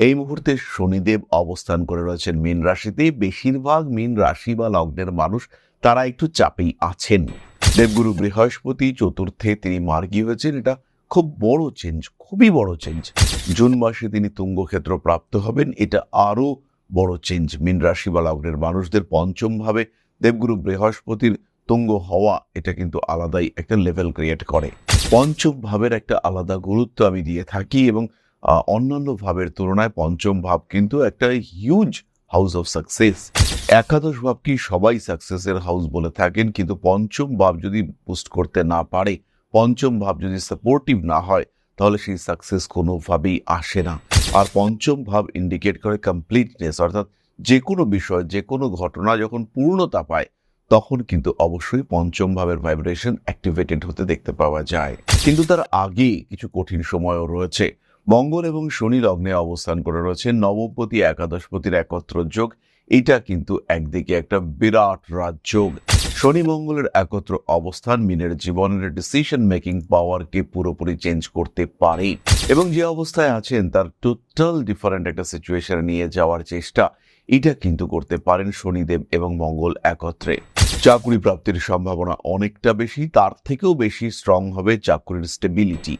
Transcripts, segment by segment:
এই মুহূর্তে শনিদেব অবস্থান করে রয়েছেন মীন রাশিতে। বেশিরভাগ মীন রাশি বা লগ্নের মানুষ তারা একটু চাপেই আছেন। দেবগুরু বৃহস্পতি চতুর্থে তিনি মার্গী হয়েছেন। এটা খুব বড় চেঞ্জ, খুবই বড় চেঞ্জ। জুন মাসে তিনি তুঙ্গক্ষেত্র প্রাপ্ত হবেন। এটা আরো বড় চেঞ্জ। মীন রাশি বা লগ্নের মানুষদের পঞ্চম ভাবে দেবগুরু বৃহস্পতির তুঙ্গ হওয়া এটা কিন্তু আলাদাই একটা লেভেল ক্রিয়েট করে। পঞ্চম ভাবের একটা আলাদা গুরুত্ব আমি দিয়ে থাকি এবং অন্যান্য ভাবের তুলনায় পঞ্চম ভাব কিন্তু একটা হিউজ হাউস অফ সাকসেস। একাদশ ভাব কি সবাই সাকসেসের হাউস বলে থাকেন, কিন্তু পঞ্চম ভাব যদি বুস্ট করতে না পারে, পঞ্চম ভাব যদি সাপোর্টিভ না হয়, তাহলে সেই সাকসেস কোনোভাবেই আসে না। আর পঞ্চম ভাব ইন্ডিকেট করে কমপ্লিটনেস, অর্থাৎ যে কোনো বিষয়, যে কোনো ঘটনা যখন পূর্ণতা পায় তখন কিন্তু অবশ্যই পঞ্চম ভাবের ভাইব্রেশন অ্যাক্টিভেটেড হতে দেখতে পাওয়া যায়। কিন্তু তার আগে কিছু কঠিন সময়ও রয়েছে। মঙ্গল এবং শনি লগ্নে অবস্থান করে রয়েছে। নবমপতি একাদশপতির একত্র যোগ, এটা কিন্তু একদিকে একটা বিরাট রাজযোগ। শনি মঙ্গলের একত্র অবস্থান মীনের জীবনের ডিসিশন মেকিং পাওয়ারকে পুরোপুরি চেঞ্জ করতে পারে এবং যে অবস্থায় আছেন তার টোটাল ডিফারেন্ট একটা সিচুয়েশনে নিয়ে যাওয়ার চেষ্টা এটা কিন্তু করতে পারেন শনিদেব এবং মঙ্গল একত্রে। চাকরি প্রাপ্তির সম্ভাবনা অনেকটা বেশি, তার থেকেও বেশি স্ট্রং হবে চাকরির স্টেবিলিটি।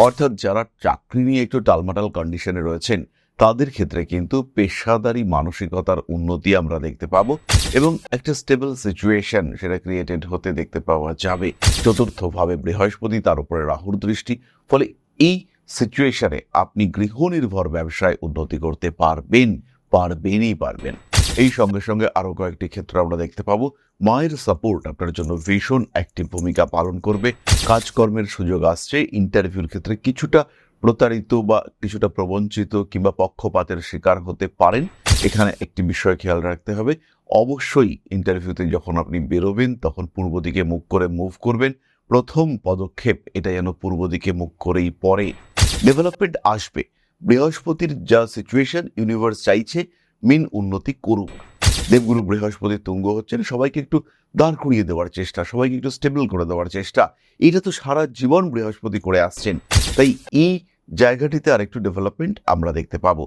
অর্থাৎ যারা চাকরি নিয়ে একটু টালমাটাল কন্ডিশনে রয়েছেন তাদের ক্ষেত্রে কিন্তু পেশাদারি মানসিকতার উন্নতি আমরা দেখতে পাবো এবং একটা স্টেবল সিচুয়েশন সেটা ক্রিয়েটেড হতে দেখতে পাওয়া যাবে। চতুর্থ ভাবে বৃহস্পতি, তার উপরে রাহুর দৃষ্টি, ফলে এই সিচুয়েশনে আপনি গৃহ নির্ভর ব্যবসায় উন্নতি করতে পারবেন। এই সঙ্গে সঙ্গে আরো কয়েকটি ক্ষেত্র আমরা দেখতে পাবো। মায়ের সাপোর্ট আপনার জন্য ভীষণ একটি ভূমিকা পালন করবে। কাজকর্মের সুযোগ আসছে। ইন্টারভিউর ক্ষেত্রে কিছুটা প্রতারিত বা কিছুটা প্রবঞ্চিত কিংবা পক্ষপাতের শিকার হতে পারেন। এখানে একটি বিষয় খেয়াল রাখতে হবে, অবশ্যই ইন্টারভিউতে যখন আপনি বেরোবেন তখন পূর্ব দিকে মুখ করে মুভ করবেন। প্রথম পদক্ষেপ এটা যেন পূর্ব দিকে মুখ করেই পড়ে। ডেভেলপমেন্ট আসবে। বৃহস্পতির যা সিচুয়েশন, ইউনিভার্স চাইছে মীন উন্নতি করুক। দেবগুরু বৃহস্পতি তুঙ্গ হচ্ছেন, সবাইকে একটু দাঁড় করিয়ে দেওয়ার চেষ্টা, সবাইকে একটু স্টেবল করে দেওয়ার চেষ্টা। এটা তো সারা জীবন বৃহস্পতি করে আসছেন, তাই এই জায়গাটিতে আরেকটু ডেভেলপমেন্ট আমরা দেখতে পাবো।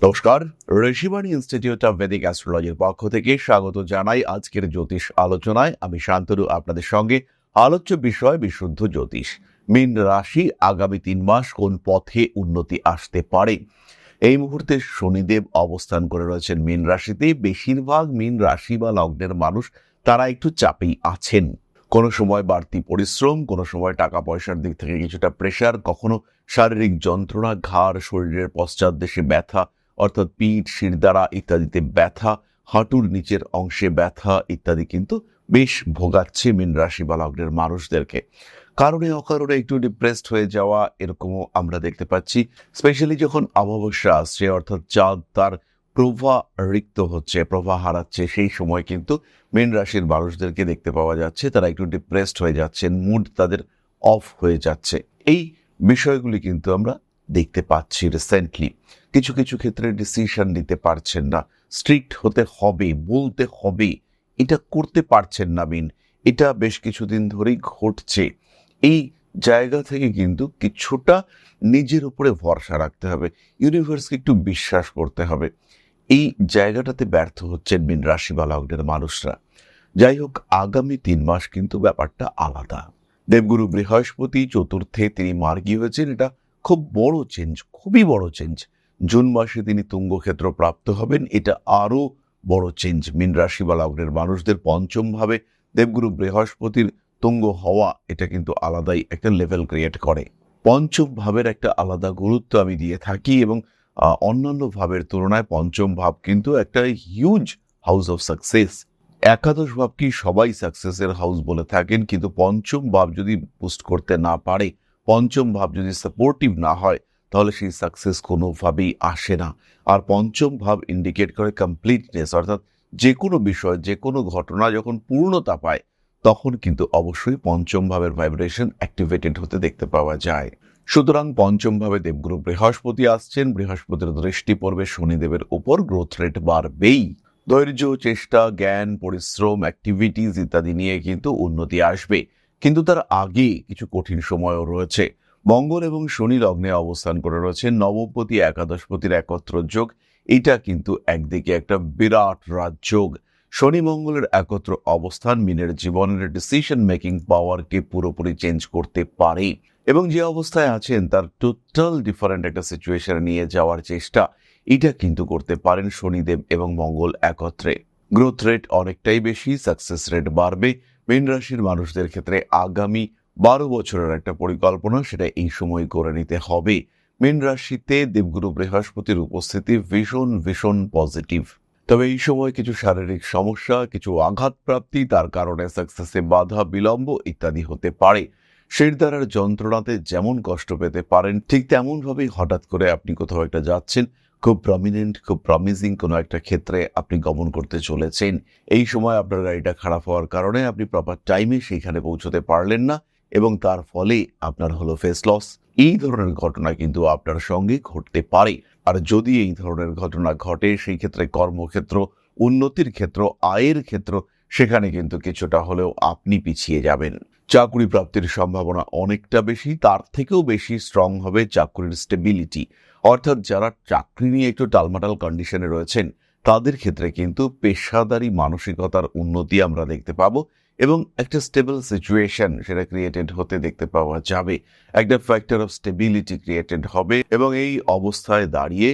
নমস্কার, ঋষিবাণী ইনস্টিটিউট অফ ভেদিক অ্যাস্ট্রোলজির পক্ষ থেকে স্বাগত জানাই আজকের জ্যোতিষ আলোচনায়। আমি শান্তনু আপনাদের সঙ্গে। আলোচ্য বিষয় বিশুদ্ধ জ্যোতিষ। মীন রাশি আগামী 3 মাস কোন পথে উন্নতি আসতে পারে। এই মুহূর্তে শনিদেব অবস্থান করে রয়েছেন মীন রাশিতে। বেশিরভাগ মীন রাশি বা লগ্নের মানুষ তারা একটু চাপেই আছেন। কোনো সময় বাড়তি পরিশ্রম, কোনো সময় টাকা পয়সার দিক থেকে কিছুটা প্রেশার, কখনো শারীরিক যন্ত্রণা, ঘাড়, শরীরের পশ্চাৎ দেশে ব্যথা অর্থাৎ পিঠ, শিরদাঁড়া ইত্যাদিতে ব্যথা, হাঁটুর নিচের অংশে ব্যথা ইত্যাদি কিন্তু বেশ ভোগাচ্ছে মীন রাশি বা লগ্নের মানুষদেরকে। কারণে অকারণে একটু ডিপ্রেসড হয়ে যাওয়া এরকমও আমরা দেখতে পাচ্ছি। স্পেশালি যখন অমাবস্যা আসছে, অর্থাৎ চাঁদ তার প্রভা রিক্ত হচ্ছে, প্রভা হারাচ্ছে, সেই সময় কিন্তু মীন রাশির মানুষদেরকে দেখতে পাওয়া যাচ্ছে তারা একটু ডিপ্রেসড হয়ে যাচ্ছেন, মুড তাদের অফ হয়ে যাচ্ছে। এই বিষয়গুলি কিন্তু আমরা দেখতে পাচ্ছি রিসেন্টলি। কিছু কিছু ক্ষেত্রে ডিসিশন নিতে পারছেন না, স্ট্রিক্ট হতে হবে, বলতে হবে, এটা করতে পারছেন না মীন। এটা বেশ কিছুদিন ধরেই ঘটছে। এই জায়গা থেকে কিন্তু কিছুটা নিজের উপরে ভরসা রাখতে হবে, ইউনিভার্সকে একটু বিশ্বাস করতে হবে। এই জায়গাটাতে ব্যর্থ হচ্ছেন মীন রাশি বা লগ্নের মানুষরা। যাই হোক, আগামী 3 মাস কিন্তু ব্যাপারটা আলাদা। দেবগুরু বৃহস্পতি চতুর্থে তিনি মার্গী হয়েছেন। এটা খুব বড় চেঞ্জ, খুবই বড় চেঞ্জ। জুন মাসে তিনি তুঙ্গক্ষেত্র প্রাপ্ত হবেন। এটা আরো বড় চেঞ্জ। মীন রাশি বা লগ্নের মানুষদের পঞ্চম ভাবে দেবগুরু বৃহস্পতির তুঙ্গ হওয়া এটা কিন্তু আলাদাই একটা লেভেল ক্রিয়েট করে। পঞ্চম ভাবের একটা আলাদা গুরুত্ব আমি দিয়ে থাকি এবং অন্যান্য ভাবের তুলনায় পঞ্চম ভাব কিন্তু একটা হিউজ হাউস অফ সাকসেস। একাদশ ভাব কি সবাই সাকসেসের হাউস বলে থাকেন, কিন্তু পঞ্চম ভাব যদি বুস্ট করতে না পারে, পঞ্চম ভাব যদি সাপোর্টিভ না হয়, তাহলে সেই সাকসেস কোনোভাবেই আসে না। আর পঞ্চম ভাব ইন্ডিকেট করে কমপ্লিটনেস, অর্থাৎ যে কোনো বিষয়, যে কোনো ঘটনা যখন পূর্ণতা পায় তখন কিন্তু অবশ্যই পঞ্চম ভাবের ভাইব্রেশন অ্যাক্টিভেটেড হতে দেখতে পাওয়া যায়। সুতরাং পঞ্চম ভাবে দেবগুরু বৃহস্পতি আসছেন, বৃহস্পতির দৃষ্টি পড়বে শনিদেবের উপর, গ্রোথ রেট বাড়বেই। ধৈর্য, চেষ্টা, জ্ঞান, পরিশ্রম, অ্যাক্টিভিটিস ইত্যাদি নিয়ে কিন্তু উন্নতি আসবে, কিন্তু তার আগে কিছু কঠিন সময়ও রয়েছে। মঙ্গল এবং শনি লগ্নে অবস্থান করে রয়েছে, নবমপতি একাদশপতির একত্র যোগ। এটা কিন্তু একদিকে একটা বিরাট রাজযোগ। শনি মঙ্গলের একত্র অবস্থান মিনের জীবনের ডিসিশন মেকিং পাওয়ারকে পুরোপুরি চেঞ্জ করতে পারে, এবং যে অবস্থায় আছেন তার টোটাল ডিফারেন্ট একটা সিচুয়েশনে নিয়ে যাওয়ার চেষ্টা এটা কিন্তু করতে পারেন শনিদেব এবং মঙ্গল একত্রে। গ্রোথ রেট অনেকটাই বেশি, সাকসেস রেট বাড়বে। মীন রাশির মানুষদের ক্ষেত্রে আগামী 12 বছরের একটা পরিকল্পনা সেটা এই সময় করে নিতে হবে। মীন রাশিতে দেবগুরু বৃহস্পতির উপস্থিতি ভীষণ ভীষণ পজিটিভ, তবে এই সময় কিছু শারীরিক সমস্যা, কিছু আঘাত প্রাপ্তি, তার কারণে সাকসেসে বাধা বিলম্ব ইত্যাদি হতে পারে। শিরদাঁড়ার যন্ত্রণাতে যেমন কষ্ট পেতে পারেন, ঠিক তেমন ভাবেই হঠাৎ করে আপনি কোথাও একটা যাচ্ছেন, খুব প্রমিনেন্ট, খুব প্রমিজিং কোনো একটা ক্ষেত্রে আপনি গমন করতে চলেছেন। এই সময় আপনার গাড়িটা খারাপ হওয়ার কারণে আপনি প্রপার টাইমে সেইখানে পৌঁছতে পারলেন না, এবং তার ফলে আপনার হলো ফেস লস। এই ধরনের ঘটনা কিন্তু আপনার সঙ্গে ঘটতে পারে। আর যদি এই ধরনের ঘটনা ঘটে, সেই ক্ষেত্রে কর্মক্ষেত্র, উন্নতির ক্ষেত্র, আয়ের ক্ষেত্র, সেখানে কিন্তু কিছুটা হলেও আপনি পিছিয়ে যাবেন। চাকরি প্রাপ্তির সম্ভাবনা অনেকটা বেশি, তার থেকেও বেশি স্ট্রং হবে চাকরির স্টেবিলিটি। অর্থাৎ যারা চাকরি নিয়ে একটু টালমাটাল কন্ডিশনে রয়েছেন, তাদের ক্ষেত্রে কিন্তু পেশাদারি মানসিকতার উন্নতি আমরা দেখতে পাবো, এবং একটা স্টেবল সিচুয়েশন সেটা ক্রিয়েটেড হতে দেখতে পাওয়া যাবে। একটা ফ্যাক্টর অফ স্টেবিলিটি ক্রিয়েটেড হবে, এবং এই অবস্থায় দাঁড়িয়ে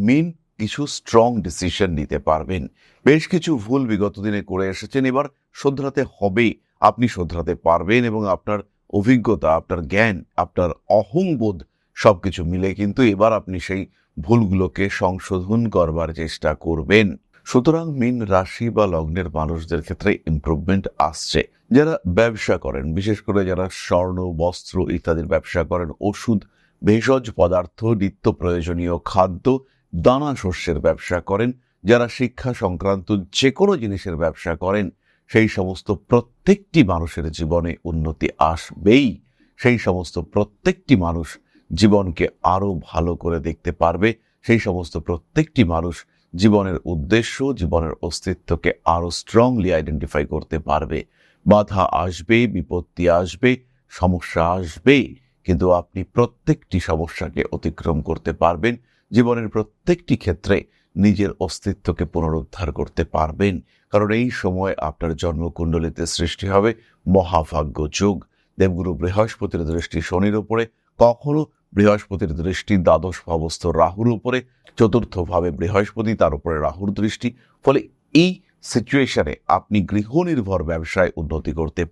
মেন কিছু স্ট্রং ডিসিশন নিতে পারবেন। বেশ কিছু ভুল বিগত দিনে করে এসেছেন, এবার শোধরাতে হবে, আপনি শোধরাতে পারবেন, এবং আপনার অভিজ্ঞতা, আপনার জ্ঞান, আপনার অহংবোধ সবকিছু মিলে কিন্তু এবার আপনি সেই ভুলগুলোকে সংশোধন করবার চেষ্টা করবেন। সুতরাং মীন রাশি বা লগ্নের মানুষদের ক্ষেত্রে ইমপ্রুভমেন্ট আসছে। যারা ব্যবসা করেন, বিশেষ করে যারা স্বর্ণ, বস্ত্র ইত্যাদির ব্যবসা করেন, ওষুধ, ভেষজ পদার্থ, নিত্য প্রয়োজনীয় খাদ্য, দানা শস্যের ব্যবসা করেন, যারা শিক্ষা সংক্রান্ত যে কোনো জিনিসের ব্যবসা করেন, সেই সমস্ত প্রত্যেকটি মানুষের জীবনে উন্নতি আসবেই। সেই সমস্ত প্রত্যেকটি মানুষ জীবনকে আরো ভালো করে দেখতে পারবে। সেই সমস্ত প্রত্যেকটি মানুষ জীবনের উদ্দেশ্য, জীবনের অস্তিত্বকে আরো স্ট্রংলি আইডেন্টিফাই করতে পারবে। বাধা আসবে, বিপত্তি আসবে, সমস্যা আসবে, কিন্তু আপনি প্রত্যেকটি সমস্যাকে অতিক্রম করতে পারবেন। জীবনের প্রত্যেকটি ক্ষেত্রে নিজের অস্তিত্বকে পুনরুদ্ধার করতে পারবেন, কারণ এই সময় আপনার জন্মকুণ্ডলিতে সৃষ্টি হবে মহাভাগ্য যোগ। দেবগুরু বৃহস্পতির দৃষ্টি শনির উপরে, কখনো বৃহস্পতির দৃষ্টি দ্বাদশ ভাবস্থ রাহুর উপরে, চতুর্থ ভাবে বৃহস্পতি, তার উপরে রাহুর দৃষ্টি। ফলে এই সিচুয়েশনে আপনি গৃহ নির্ভর ব্যবসায় উন্নতি করতে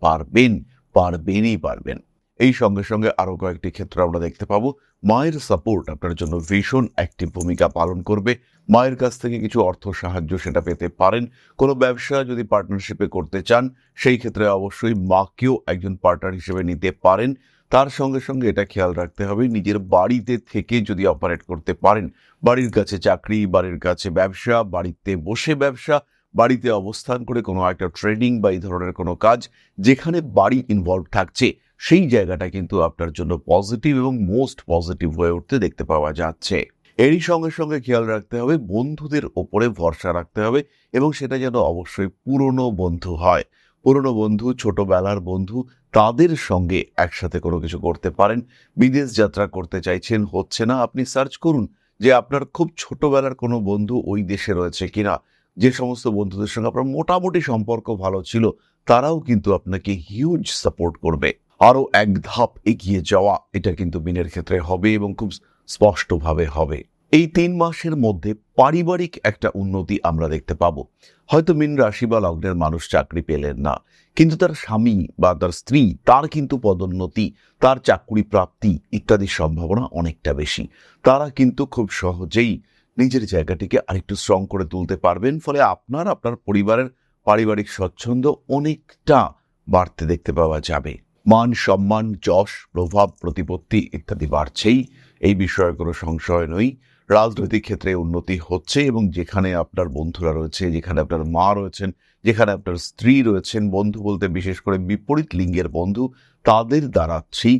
পারবেনই পারবেন। এই সঙ্গে সঙ্গে আরো কয়েকটি ক্ষেত্রে আমরা দেখতে পাবো মায়ের সাপোর্ট আপনার জন্য ভীষণ অ্যাক্টিভ ভূমিকা পালন করবে। মায়ের কাছ থেকে কিছু অর্থ সাহায্য সেটা পেতে পারেন। কোনো ব্যবসা যদি পার্টনারশিপে করতে চান, সেই ক্ষেত্রে অবশ্যই মাকেও একজন পার্টনার হিসেবে নিতে পারেন। তার সঙ্গে সঙ্গে এটা খেয়াল রাখতে হবে, নিজের বাড়িতে থেকে যদি অপারেট করতে পারেন, বাড়ির কাছে চাকরি, বাড়ির কাছে ব্যবসা, বাড়িতে বসে ব্যবসা, বাড়িতে অবস্থান করে কোনো একটা ট্রেডিং বা এই ধরনের কোনো কাজ যেখানে বাড়ি ইনভলভ থাকছে, সেই জায়গাটা কিন্তু আপনার জন্য পজিটিভ এবং মোস্ট পজিটিভ হয়ে উঠতে দেখতে পাওয়া যাচ্ছে। এরই সঙ্গে সঙ্গে খেয়াল রাখতে হবে, বন্ধুদের ওপরে ভরসা রাখতে হবে, এবং সেটা যেন অবশ্যই পুরনো বন্ধু হয়। পুরনো বন্ধু, ছোটবেলার বন্ধু, তাদের সঙ্গে একসাথে কোনো কিছু করতে পারেন। বিদেশ যাত্রা করতে চাইছেন, হচ্ছে না, আপনি সার্চ করুন যে আপনার খুব ছোটবেলার কোনো বন্ধু ওই দেশে রয়েছে কিনা। যে সমস্ত বন্ধুদের সঙ্গে আপনার মোটামুটি সম্পর্ক ভালো ছিল, তারাও কিন্তু আপনাকে হিউজ সাপোর্ট করবে। আরো এক ধাপ এগিয়ে যাওয়া, এটা কিন্তু মীনের ক্ষেত্রে হবে, এবং খুব স্পষ্টভাবে হবে। এই 3 মাসের মধ্যে পারিবারিক একটা উন্নতি আমরা দেখতে পাবো। হয়তো মীন রাশি বা লগ্নের মানুষ চাকরি পেলেন না, কিন্তু তার স্বামী বা তার স্ত্রী, তার কিন্তু পদোন্নতি, তার চাকরি প্রাপ্তি ইত্যাদির সম্ভাবনা অনেকটা বেশি। তারা কিন্তু খুব সহজেই নিজের জায়গাটিকে আরেকটু স্ট্রং করে তুলতে পারবেন। ফলে আপনার পরিবারের পারিবারিক স্বচ্ছন্দ অনেকটা বাড়তে দেখতে পাওয়া যাবে। মান সম্মান, যশ, প্রভাব, প্রতিপত্তি ইত্যাদি বাড়ছেই, এই বিষয়ে কোনো সংশয় নেই। রাজনৈতিক ক্ষেত্রে উন্নতি হচ্ছে এবং যেখানে আপনার বন্ধুরা রয়েছে, যেখানে আপনার মা রয়েছেন, যেখানে আপনার স্ত্রী রয়েছেন, বন্ধু বলতে বিশেষ করে বিপরীত লিঙ্গের বন্ধু, তাদের দ্বারা সেই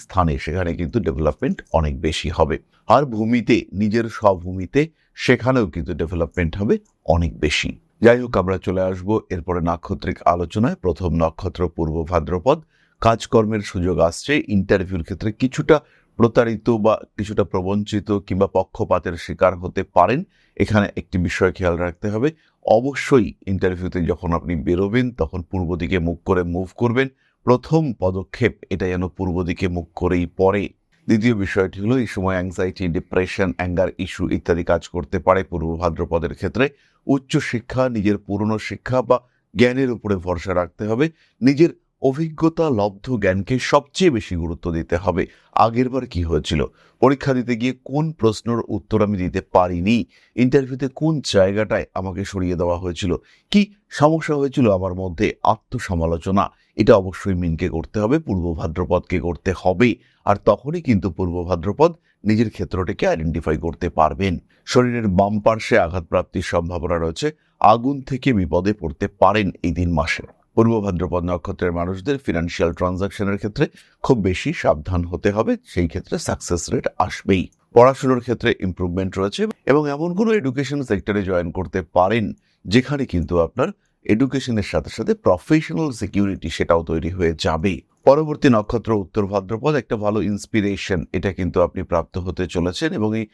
স্থানে সেখানে কিন্তু ডেভেলপমেন্ট অনেক বেশি হবে। আর ভূমিতে, নিজের স্বভূমিতে, সেখানেও কিন্তু ডেভেলপমেন্ট হবে অনেক বেশি। যাই হোক, আমরা চলে আসবো এরপরে নাক্ষত্রিক আলোচনায়। প্রথম নক্ষত্র পূর্ব ভাদ্রপদ। কাজকর্মের সুযোগ আসছে। ইন্টারভিউর ক্ষেত্রে কিছুটা প্রতারিত বা কিছুটা প্রবঞ্চিত কিংবা পক্ষপাতের শিকার হতে পারেন। এখানে একটি বিষয় খেয়াল রাখতে হবে, অবশ্যই ইন্টারভিউতে যখন আপনি বেরোবেন তখন পূর্ব দিকে মুখ করে মুভ করবেন। প্রথম পদক্ষেপ এটা যেন পূর্ব দিকে মুখ করেই পড়ে। দ্বিতীয় বিষয়টি হলো, এই সময় অ্যাংজাইটি, ডিপ্রেশন, অ্যাঙ্গার ইস্যু ইত্যাদি কাজ করতে পারে পূর্ব ভাদ্রপদের ক্ষেত্রে। উচ্চশিক্ষা, নিজের পুরনো শিক্ষা বা জ্ঞানের উপরে ভরসা রাখতে হবে। নিজের অভিজ্ঞতা লব্ধ জ্ঞানকে সবচেয়ে বেশি গুরুত্ব দিতে হবে। আগেরবার কি হয়েছিল, পরীক্ষা দিতে গিয়ে কোন প্রশ্নের উত্তর আমি দিতে পারিনি, ইন্টারভিউতে কোন জায়গাটায় আমাকে সরিয়ে দেওয়া হয়েছিল, কি সমস্যা হয়েছিল আমার মধ্যে, আত্মসমালোচনা এটা অবশ্যই মিনকে করতে হবে, পূর্ব ভাদ্রপদকে করতে হবে। আর তখনই কিন্তু পূর্ব ভাদ্রপদ নিজের ক্ষেত্রটিকে আইডেন্টিফাই করতে পারবেন। শরীরের বাম পার্শ্বে আঘাতপ্রাপ্তির সম্ভাবনা রয়েছে। আগুন থেকে বিপদে পড়তে পারেন এই 3 মাসে। পূর্ব ভাদ্রপদ নক্ষত্রের মানুষদের ফিনান্সিয়াল ট্রানজাকশনের ক্ষেত্রে খুব বেশি সাবধান হতে হবে, সেই ক্ষেত্রে সাকসেস রেট আসবেই। পড়াশোনার ক্ষেত্রে ইমপ্রুভমেন্ট রয়েছে এবং এমন কোনো এডুকেশন সেক্টরে জয়েন করতে পারেন যেখানে কিন্তু আপনার এডুকেশনের সাথে সাথে প্রফেশনাল সিকিউরিটি সেটাও তৈরি হয়ে যাবে। পরবর্তী নক্ষত্র উত্তর ভাদ্রপদ। একটা ভালো ইন্সপিরেশন এটা কিন্তু আপনি প্রাপ্ত হতে চলেছেন এবং এই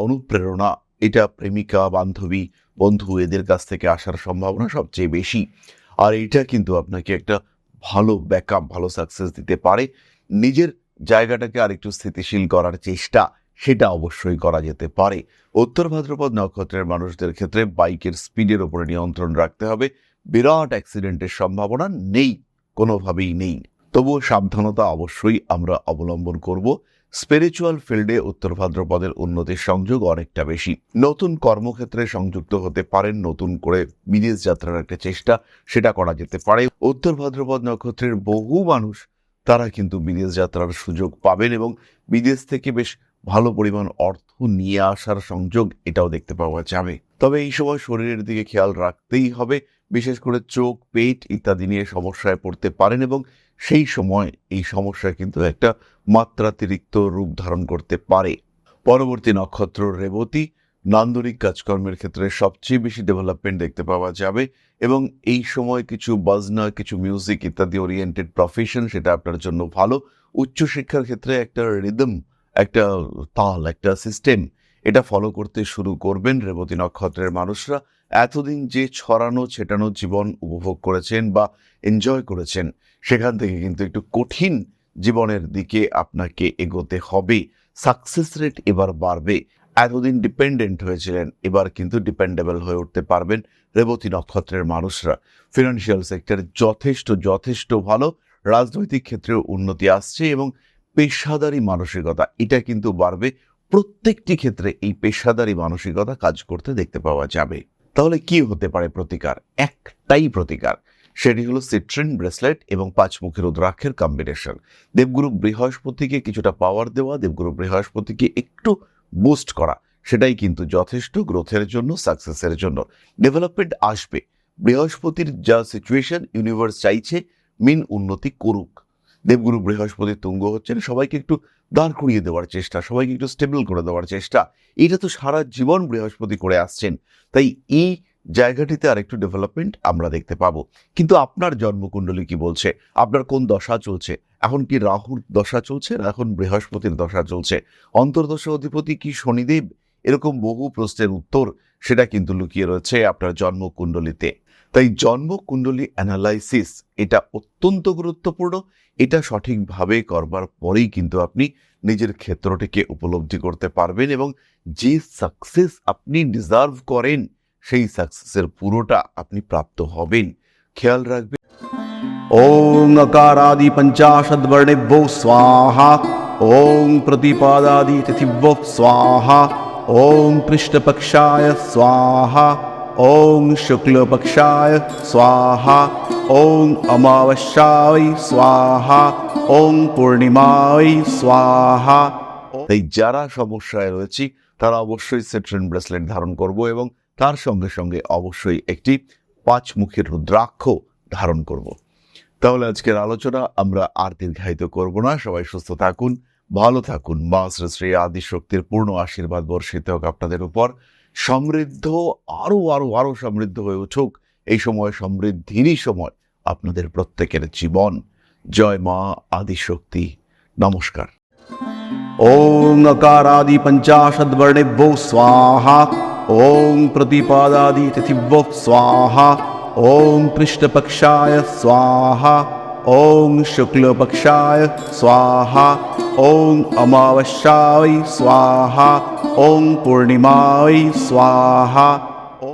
অনুপ্রেরণা এটা প্রেমিকা, বান্ধবী, বন্ধু এদের কাছ থেকে আসার সম্ভাবনা সবচেয়ে বেশি। আর এটা কিন্তু আপনাকে একটা ভালো ব্যাকআপ, ভালো সাকসেস দিতে পারে। নিজের জায়গাটাকে আরেকটু স্থিতিশীল করার চেষ্টা সেটা অবশ্যই করা যেতে পারে। উত্তর ভাদ্রপদ নক্ষত্রের মানুষদের ক্ষেত্রে বাইকের স্পিডের উপরে নিয়ন্ত্রণ রাখতে হবে। বিরাট অ্যাক্সিডেন্টের সম্ভাবনা নেই, কোনোভাবেই নেই, তবুও সাবধানতা অবশ্যই আমরা অবলম্বন করব। স্পিরিচুয়াল ফিল্ডে উত্তর ভাদ্রপদের উন্নতির সংযোগ অনেকটা বেশি। নতুন কর্মক্ষেত্রে সংযুক্ত হতে পারেন, নতুন করে বিদেশ যাত্রার একটা চেষ্টা সেটা করা যেতে পারে। উত্তর ভাদ্রপদ নক্ষত্রের বহু মানুষ তারা কিন্তু বিদেশ যাত্রার সুযোগ পাবেন এবং বিদেশ থেকে বেশ ভালো পরিমাণ অর্থ নিয়ে আসার সংযোগ এটাও দেখতে পাওয়া যাবে। তবে এই সময় শরীরের দিকে খেয়াল রাখতেই হবে, বিশেষ করে চোখ, পেট ইত্যাদি নিয়ে সমস্যায় পড়তে পারেন এবং সেই সময় এই সমস্যা কিন্তু একটা মাত্রাতিরিক্ত রূপ ধারণ করতে পারে। পরবর্তী নক্ষত্র রেবতী। নান্দনিক কাজকর্মের ক্ষেত্রে সবচেয়ে বেশি ডেভেলপমেন্ট দেখতে পাওয়া যাবে এবং এই সময় কিছু বাজনা, কিছু মিউজিক ইত্যাদি ওরিয়েন্টেড প্রফেশন সেটা আপনার জন্য ভালো। উচ্চশিক্ষার ক্ষেত্রে একটা রিদম, একটা তাল, একটা সিস্টেম এটা ফলো করতে শুরু করবেন রেবতী নক্ষত্রের মানুষরা। এতদিন যে ছড়ানো ছেটানো জীবন উপভোগ করেছেন বা এনজয় করেছেন, সেখান থেকে কিন্তু একটু কঠিন জীবনের দিকে আপনাকে এগোতে হবে। সাকসেস রেট এবার বাড়বে। এতদিন ডিপেন্ডেন্ট হয়েছিলেন, এবার কিন্তু ডিপেন্ডেবল হয়ে উঠতে পারবেন রেবতী নক্ষত্রের মানুষরা। ফিনান্সিয়াল সেক্টর যথেষ্ট ভালো। রাজনৈতিক ক্ষেত্রেও উন্নতি আসছে এবং পেশাদারি মানসিকতা এটা কিন্তু বাড়বে। প্রত্যেকটি ক্ষেত্রে এই পেশাদারি মানসিকতা কাজ করতে দেখতে পাওয়া যাবে। তাহলে কি হতে পারে প্রতিকার? একটাই প্রতিকার, সেটি হলো সিট্রিন ব্রেসলেট এবং 5 মুখের রুদ্রাক্ষের কম্বিনেশন। দেবগুরু বৃহস্পতিকে কিছুটা পাওয়ার দেওয়া, দেবগুরু বৃহস্পতিকে একটু বুস্ট করা, সেটাই কিন্তু যথেষ্ট গ্রোথের জন্য, সাকসেসের জন্য। ডেভেলপমেন্ট আসবে। বৃহস্পতির যা সিচুয়েশন, ইউনিভার্স চাইছে মিন উন্নতি করুক। দেবগুরু বৃহস্পতি তুঙ্গ হচ্ছেন, সবাইকে একটু দাঁড় করিয়ে দেওয়ার চেষ্টা, সবাইকে একটু স্টেবল করে দেওয়ার চেষ্টা, এটা তো সারা জীবন বৃহস্পতি করে আসছেন। তাই এই জায়গাটিতে আরেকটু ডেভেলপমেন্ট আমরা দেখতে পাবো। কিন্তু আপনার জন্মকুণ্ডলী কি বলছে? আপনার কোন দশা চলছে? এখন কি রাহুর দশা চলছে, এখন বৃহস্পতির দশা চলছে? অন্তর্দশা অধিপতি কি শনিদেব? এরকম বহু প্রশ্নের উত্তর সেটা কিন্তু লুকিয়ে রয়েছে আপনার জন্মকুণ্ডলিতে। তাই জন্মকুণ্ডলী অ্যানালাইসিস এটা অত্যন্ত গুরুত্বপূর্ণ। এটা সঠিকভাবে করবার পরেই কিন্তু আপনি নিজের ক্ষেত্রটিকে উপলব্ধি করতে পারবেন এবং যে সাকসেস আপনি ডিজার্ভ করেন সেই সাকসেসের পুরোটা আপনি প্রাপ্ত হবেন। খেয়াল রাখবেন। ओं अकारादि पंचाशद वर्णेभ्यो स्वाहा। ओं प्रतिपादादि तिथिभ्यो स्वाहा। ओं कृष्णपक्षाय स्वाहा। ओं शुक्लपक्षाय स्वाहा। ओं अमावस्याय स्वाहा। ओं पूर्णिमाय स्वाहा। তাই যারা সমস্যায় রয়েছি তারা অবশ্যই সেট্রেন ব্রেসলেট ধারণ করব এবং তার সঙ্গে সঙ্গে অবশ্যই একটি 5 মুখের রুদ্রাক্ষ ধারণ করব। তাহলে আজকের আলোচনা আমরা আর দীর্ঘায়িত করব না। সবাই সুস্থ থাকুন, ভালো থাকুন। মা শ্রী শ্রী আদিশক্তির পূর্ণ আশীর্বাদ বর্ষিত হোক আপনাদের উপর। সমৃদ্ধ আরো আরো আরো সমৃদ্ধ হয়ে উঠুক এই সময়, সমৃদ্ধিরই সময় আপনাদের প্রত্যেকের জীবন। জয় মা আদিশক্তি। নমস্কার। ॐ अकारादि पञ्चाशद्वर्णेभ्यो स्वाहा, ॐ प्रतिपादादि तिथिभ्यो स्वाहा, ॐ कृष्णपक्षाय स्वाहा, ॐ शुक्लपक्षाय स्वाहा, ॐ अमावस्याय स्वाहा, ॐ पूर्णिमाय स्वाहा।